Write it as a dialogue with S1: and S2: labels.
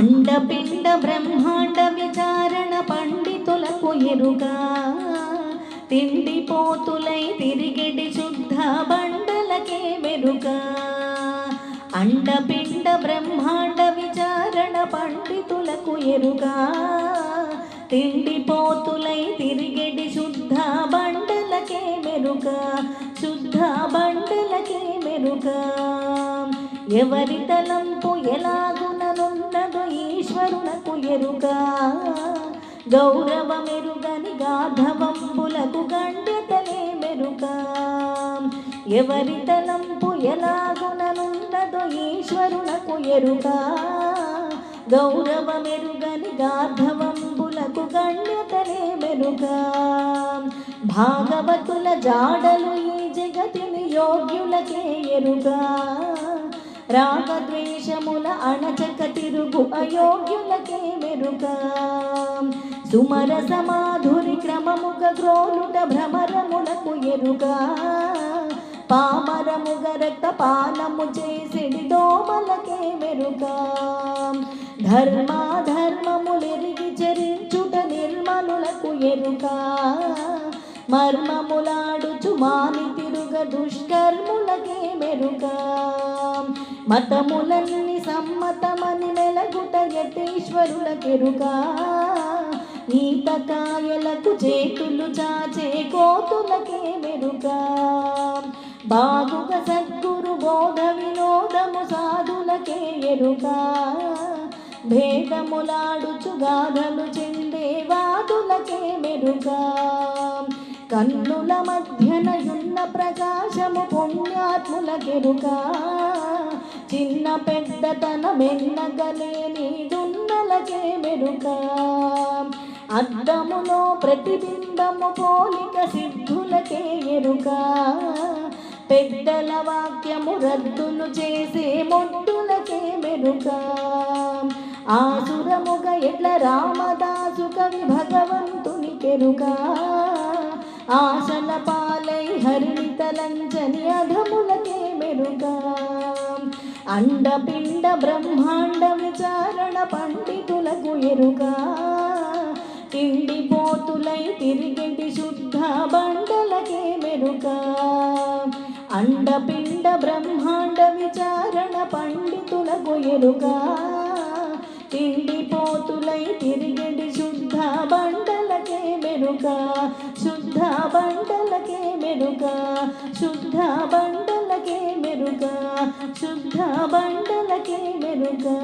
S1: అండపిండ బ్రహ్మాండ విచారణ పండితులకు ఎరుగా తిండిపోతులై తిరిగెడి శుద్ధ బండలకే మెరుగా. అండపిండ బ్రహ్మాండ విచారణ పండితులకు ఎరుగా తిండిపోతులై తిరిగెడి శుద్ధ బండలకే మెరుగా. శుద్ధ బండలకే మెరుగా. ఎవరి తలంపు ఎలాగుననున్నదో ఈశ్వరునకు ఎరుగా. గౌరవమెరుగని గాధవంబులకు గండ్యతలే మెరుగా. ఎవరి తలంపు ఎలాగుననున్నదో ఈశ్వరునకు ఎరుగా. గౌరవమెరుగని గాధవంబులకు గండ్యతలే మెరుగా. భాగవతుల జాడలు ఈ జగతిని యోగ్యులకే ఎరుగా. రాగద్వేషముల అణచక తిరుగు అయోగ్యులకే మెరుగా. సుమర సమాధురి క్రమముగ గ్రోలుట భ్రమరములకు ఎరుగా. పామరముగ రక్తపానము చేసిడి దోమలకే మెరుగా. ధర్మాధర్మములెరిగి చరించుట నిర్మలులకు ఎరుగా. మర్మములాడుచు మాని తిరుగ దుష్కర్ములకే మెరుగా. మతములన్నీ సమ్మతమని మెలగుట యతీశ్వరులకెరుగా. ఈతకాయలకు చేతులు చాచే కోతులకే మెరుగా. బాగుగ సద్గురు బోధ వినోదము సాధులకే ఎరుగా. భేదములాడుచు గాథలు చెందే వాదులకే మెరుగా. కన్నుల మధ్యనయున్న ప్రకాశము పుణ్యాత్ములకెరుగా. చిన్న పెద్దతన మెన్నగలేని దున్నలకే మెరుగా. అద్దములో ప్రతిబింబము పోలిక సిద్ధులకే ఎరుగా. పెద్దల వాక్యము రద్దులు చేసే మొద్దులకే మెరుగా. ఆసురముగ ఎట్ల రామదాసు కవి భగవంతుని కెరుగా. ఆశల పాలై హరిని తలంచని అధములకే మెరుగా. అండపిండ బ్రహ్మాండ విచారణ పండితులకు ఎరుగా. తిండిపోతులై తిరిగెడి శుద్ధ బండలకే మెరుగా. అండపిండ బ్రహ్మాండ విచారణ పండితులకు ఎరుగా. తిండిపోతులై తిరిగెడి శుద్ధ బండలకే మెరుగా. శుద్ధ బండలకే మెరుగా. శుద్ధ బండలకే మెరుగా. శుద్ధ బండలకే మెరుగా.